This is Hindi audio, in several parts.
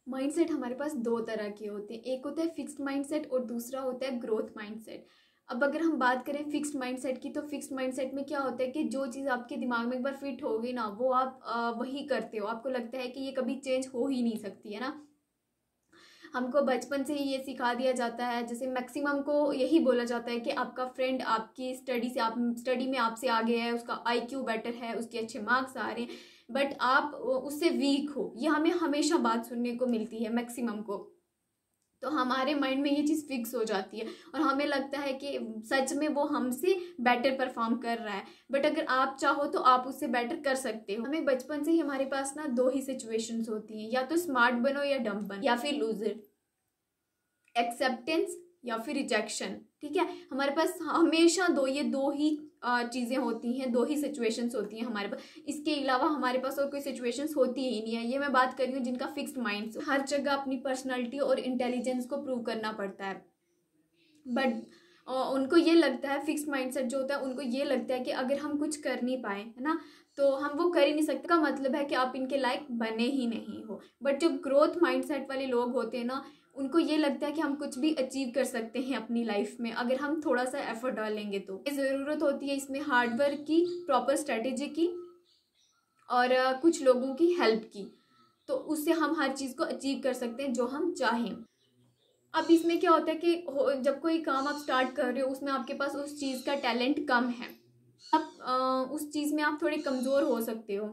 माइंडसेट हमारे पास दो तरह के होते हैं, एक होता है फिक्स्ड माइंडसेट और दूसरा होता है ग्रोथ माइंडसेट। अब अगर हम बात करें फिक्स्ड माइंडसेट की, तो फिक्स्ड माइंडसेट में क्या होता है कि जो चीज़ आपके दिमाग में एक बार फिट हो गई ना, वो आप वही करते हो, आपको लगता है कि ये कभी चेंज हो ही नहीं सकती है ना। हमको बचपन से ही ये सिखा दिया जाता है, जैसे मैक्सिमम को यही बोला जाता है कि आपका फ्रेंड आपकी स्टडी में आपसे आगे है, उसका आईक्यू बेटर है, उसके अच्छे मार्क्स आ रहे हैं, बट आप उससे वीक हो। ये हमें हमेशा बात सुनने को मिलती है मैक्सिमम को। तो हमारे माइंड में ये चीज़ फिक्स हो जाती है और हमें लगता है कि सच में वो हमसे बेटर परफॉर्म कर रहा है। बट अगर आप चाहो तो आप उससे बेटर कर सकते हो। हमें बचपन से ही हमारे पास ना दो ही सिचुएशंस होती हैं, या तो स्मार्ट बनो या डम्ब बनो, या फिर लूजर, एक्सेप्टेंस या फिर रिजेक्शन। ठीक है, हमारे पास हमेशा ये दो ही चीज़ें होती हैं, दो ही सिचुएशंस होती हैं हमारे पास। इसके अलावा हमारे पास और कोई सिचुएशंस होती ही नहीं है। ये मैं बात कर रही हूँ जिनका फिक्स्ड माइंड। हर जगह अपनी पर्सनालिटी और इंटेलिजेंस को प्रूव करना पड़ता है, बट उनको ये लगता है, फिक्स्ड माइंडसेट जो होता है उनको ये लगता है कि अगर हम कुछ कर नहीं पाए है ना, तो हम वो कर ही नहीं सकते, का मतलब है कि आप इनके लायक बने ही नहीं हो। बट जो ग्रोथ माइंडसेट वाले लोग होते हैं ना, उनको ये लगता है कि हम कुछ भी अचीव कर सकते हैं अपनी लाइफ में अगर हम थोड़ा सा एफर्ट डालेंगे। तो ज़रूरत होती है इसमें हार्डवर्क की, प्रॉपर स्ट्रेटेजी की, और कुछ लोगों की हेल्प की। तो उससे हम हर चीज़ को अचीव कर सकते हैं जो हम चाहें। अब इसमें क्या होता है कि जब कोई काम आप स्टार्ट कर रहे हो, उसमें आपके पास उस चीज़ का टैलेंट कम है, आप उस चीज़ में आप थोड़े कमज़ोर हो सकते हो,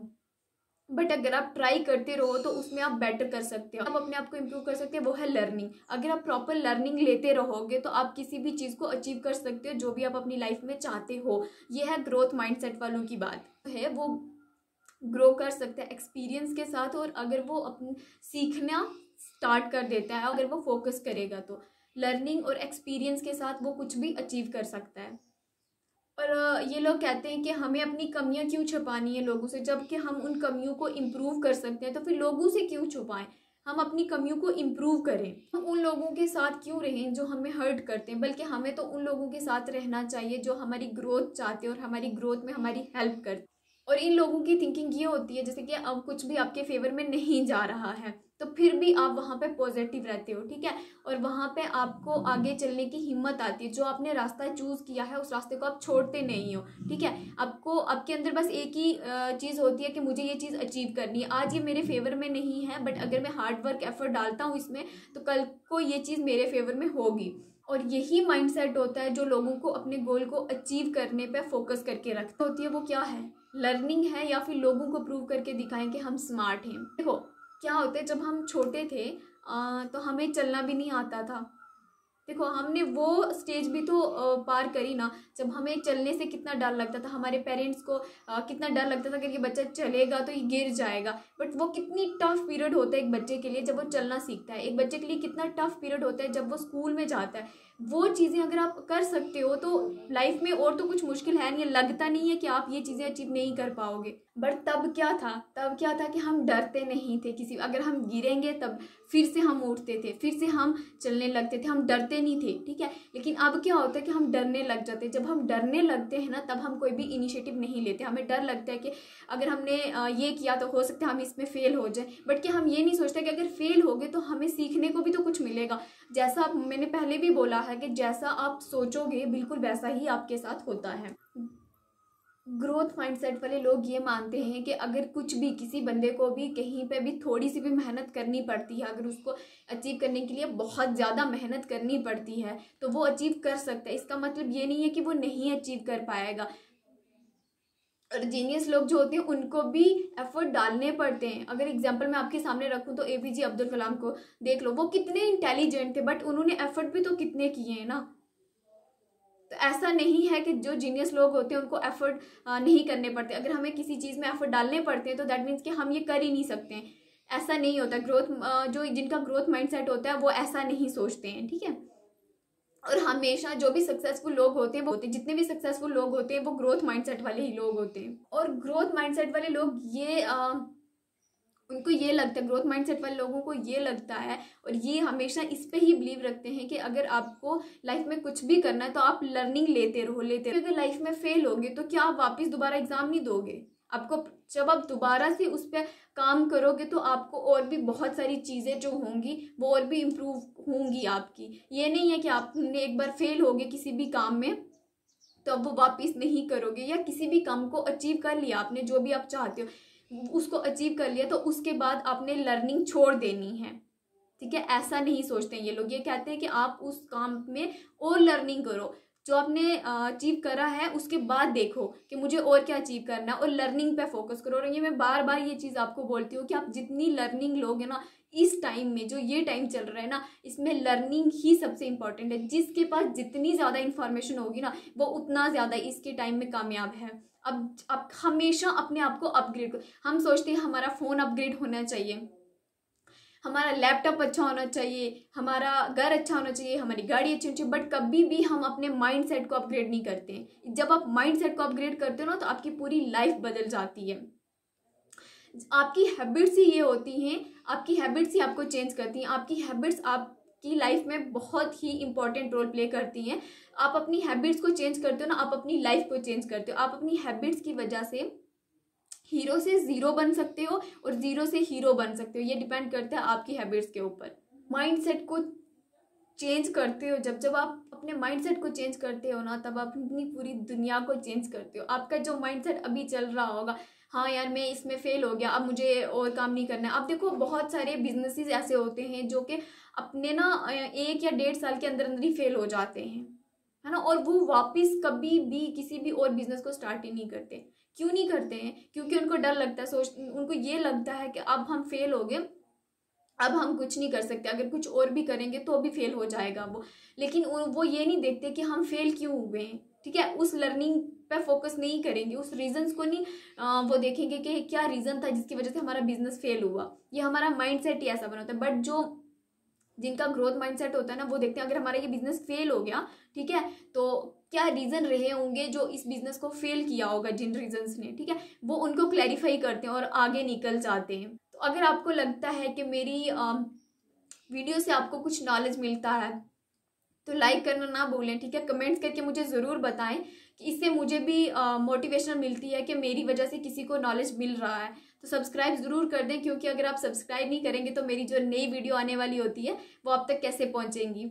बट अगर आप ट्राई करते रहो तो उसमें आप बेटर कर सकते हो, आप अपने आप को इम्प्रूव कर सकते हो। वो है लर्निंग। अगर आप प्रॉपर लर्निंग लेते रहोगे तो आप किसी भी चीज़ को अचीव कर सकते हो जो भी आप अपनी लाइफ में चाहते हो। ये है ग्रोथ माइंडसेट वालों की बात है, वो ग्रो कर सकते हैं एक्सपीरियंस के साथ, और अगर वो अपने सीखना स्टार्ट कर देता है, अगर वो फोकस करेगा तो लर्निंग और एक्सपीरियंस के साथ वो कुछ भी अचीव कर सकता है। और ये लोग कहते हैं कि हमें अपनी कमियां क्यों छुपानी है लोगों से, जबकि हम उन कमियों को इम्प्रूव कर सकते हैं, तो फिर लोगों से क्यों छुपाएं। हम अपनी कमियों को इम्प्रूव करें। हम उन लोगों के साथ क्यों रहें जो हमें हर्ट करते हैं, बल्कि हमें तो उन लोगों के साथ रहना चाहिए जो हमारी ग्रोथ चाहते हैं और हमारी ग्रोथ में हमारी हेल्प करते हैं। और इन लोगों की थिंकिंग ये होती है जैसे कि अब कुछ भी आपके फेवर में नहीं जा रहा है तो फिर भी आप वहाँ पे पॉजिटिव रहते हो, ठीक है, और वहाँ पे आपको आगे चलने की हिम्मत आती है। जो आपने रास्ता चूज किया है उस रास्ते को आप छोड़ते नहीं हो, ठीक है। आपको आपके अंदर बस एक ही चीज़ होती है कि मुझे ये चीज़ अचीव करनी है। आज ये मेरे फेवर में नहीं है, बट अगर मैं हार्ड वर्क एफर्ट डालता हूँ इसमें तो कल को ये चीज़ मेरे फेवर में होगी। और यही माइंडसेट होता है जो लोगों को अपने गोल को अचीव करने पे फोकस करके रखता होती है। वो क्या है, लर्निंग है, या फिर लोगों को प्रूव करके दिखाएं कि हम स्मार्ट हैं। देखो क्या होता है, जब हम छोटे थे तो हमें चलना भी नहीं आता था। देखो हमने वो स्टेज भी तो पार करी ना, जब हमें चलने से कितना डर लगता था। हमारे पेरेंट्स को कितना डर लगता था कि ये बच्चा चलेगा तो ये गिर जाएगा। बट वो कितनी टफ पीरियड होता है एक बच्चे के लिए जब वो चलना सीखता है। एक बच्चे के लिए कितना टफ पीरियड होता है जब वो स्कूल में जाता है। वो चीज़ें अगर आप कर सकते हो तो लाइफ में और तो कुछ मुश्किल है नहीं। लगता नहीं है कि आप ये चीज़ें अचीव नहीं कर पाओगे। बट तब क्या था कि हम डरते नहीं थे किसी, अगर हम गिरेंगे तब फिर से हम उठते थे, फिर से हम चलने लगते थे, हम डरते नहीं थे, ठीक है। लेकिन अब क्या होता है कि हम डरने लग जाते हैं। जब हम डरने लगते हैं ना तब हम कोई भी इनिशिएटिव नहीं लेते। हमें डर लगता है कि अगर हमने ये किया तो हो सकता है हम इसमें फेल हो जाए। बट कि हम ये नहीं सोचते कि अगर फेल हो गए तो हमें सीखने को भी तो कुछ मिलेगा। जैसा मैंने पहले भी बोला है कि जैसा आप सोचोगे बिल्कुल वैसा ही आपके साथ होता है। ग्रोथ माइंडसेट वाले लोग ये मानते हैं कि अगर कुछ भी किसी बंदे को भी कहीं पे भी थोड़ी सी भी मेहनत करनी पड़ती है, अगर उसको अचीव करने के लिए बहुत ज़्यादा मेहनत करनी पड़ती है तो वो अचीव कर सकता है। इसका मतलब ये नहीं है कि वो नहीं अचीव कर पाएगा। और जीनियस लोग जो होते हैं उनको भी एफर्ट डालने पड़ते हैं। अगर एग्जाम्पल मैं आपके सामने रखूँ तो APJ अब्दुल कलाम को देख लो, वो कितने इंटेलिजेंट थे बट उन्होंने एफर्ट भी तो कितने किए हैं ना। तो ऐसा नहीं है कि जो जीनियस लोग होते हैं उनको एफर्ट नहीं करने पड़ते। अगर हमें किसी चीज़ में एफर्ट डालने पड़ते हैं तो दैट मीन्स कि हम ये कर ही नहीं सकते हैं। ऐसा नहीं होता। ग्रोथ जो जिनका ग्रोथ माइंडसेट होता है वो ऐसा नहीं सोचते हैं, ठीक है। और हमेशा जो भी सक्सेसफुल लोग होते हैं जितने भी सक्सेसफुल लोग होते हैं वो ग्रोथ माइंडसेट वाले ही लोग होते हैं। और ग्रोथ माइंडसेट वाले लोग ये उनको ये लगता है, ग्रोथ माइंडसेट वाले लोगों को ये लगता है और ये हमेशा इस पे ही बिलीव रखते हैं कि अगर आपको लाइफ में कुछ भी करना है तो आप लर्निंग लेते रहो। अगर लाइफ में फेल होगे तो क्या आप वापस दोबारा एग्जाम नहीं दोगे? आपको जब आप दोबारा से उस पर काम करोगे तो आपको और भी बहुत सारी चीज़ें जो होंगी वो और भी इम्प्रूव होंगी आपकी। ये नहीं है कि आपने एक बार फेल हो गए किसी भी काम में तो अब वो वापस नहीं करोगे, या किसी भी काम को अचीव कर लिया आपने, जो भी आप चाहते हो उसको अचीव कर लिया तो उसके बाद आपने लर्निंग छोड़ देनी है। ठीक है, ऐसा नहीं सोचते हैं ये लोग। ये कहते हैं कि आप उस काम में और लर्निंग करो, जो आपने अचीव करा है उसके बाद देखो कि मुझे और क्या अचीव करना है, और लर्निंग पे फोकस करो। और ये मैं बार बार ये चीज़ आपको बोलती हूँ कि आप जितनी लर्निंग लोगे ना इस टाइम में, जो ये टाइम चल रहा है ना, इसमें लर्निंग ही सबसे इंपॉर्टेंट है। जिसके पास जितनी ज़्यादा इन्फॉर्मेशन होगी ना वो उतना ज़्यादा इसके टाइम में कामयाब है। अब आप हमेशा अपने आप को अपग्रेड करो। हम सोचते हैं हमारा फ़ोन अपग्रेड होना चाहिए, हमारा लैपटॉप अच्छा होना चाहिए, हमारा घर अच्छा होना चाहिए, हमारी गाड़ी अच्छी होनी चाहिए, बट कभी भी हम अपने माइंड सेट को अपग्रेड नहीं करते हैं। जब आप माइंड सेट को अपग्रेड करते हो ना तो आपकी पूरी लाइफ बदल जाती है। आपकी हैबिट्स ही ये होती हैं, आपकी हैबिट्स ही आपको चेंज करती हैं। आपकी हैबिट्स आपकी लाइफ में बहुत ही इंपॉर्टेंट रोल प्ले करती हैं। आप अपनी हैबिट्स को चेंज करते हो ना, आप अपनी लाइफ को चेंज करते हो। आप अपनी हैबिट्स की वजह से हीरो से ज़ीरो बन सकते हो और ज़ीरो से हीरो बन सकते हो। ये डिपेंड करता है आपकी हैबिट्स के ऊपर। माइंडसेट को चेंज करते हो, जब आप अपने माइंडसेट को चेंज करते हो ना तब आप अपनी पूरी दुनिया को चेंज करते हो। आपका जो माइंडसेट अभी चल रहा होगा, हाँ यार मैं इसमें फेल हो गया, अब मुझे और काम नहीं करना है। अब देखो बहुत सारे बिजनेसेस ऐसे होते हैं जो कि अपने ना 1 या 1.5 साल के अंदर अंदर ही फेल हो जाते हैं, है ना, और वो वापस कभी भी किसी भी और बिजनेस को स्टार्ट ही नहीं करते। क्यों नहीं करते हैं? क्योंकि उनको डर लगता है, उनको ये लगता है कि अब हम फेल हो गए, अब हम कुछ नहीं कर सकते, अगर कुछ और भी करेंगे तो भी फेल हो जाएगा वो। लेकिन वो ये नहीं देखते कि हम फेल क्यों हुए हैं। ठीक है, उस लर्निंग पे फोकस नहीं करेंगे, उस रीजंस को नहीं वो देखेंगे कि क्या रीज़न था जिसकी वजह से हमारा बिजनेस फेल हुआ। ये हमारा माइंडसेट ही ऐसा बना होता है। बट जो जिनका ग्रोथ माइंडसेट होता है ना वो देखते हैं अगर हमारा ये बिजनेस फेल हो गया, ठीक है, तो क्या रीज़न रहे होंगे जो इस बिजनेस को फेल किया होगा, जिन रीजंस ने, ठीक है, वो उनको क्लैरिफाई करते हैं और आगे निकल जाते हैं। तो अगर आपको लगता है कि मेरी वीडियो से आपको कुछ नॉलेज मिलता है तो लाइक करना ना भूलें। ठीक है, कमेंट्स करके मुझे ज़रूर बताएं कि इससे मुझे भी मोटिवेशन मिलती है कि मेरी वजह से किसी को नॉलेज मिल रहा है। तो सब्सक्राइब ज़रूर कर दें, क्योंकि अगर आप सब्सक्राइब नहीं करेंगे तो मेरी जो नई वीडियो आने वाली होती है वो आप तक कैसे पहुंचेंगी।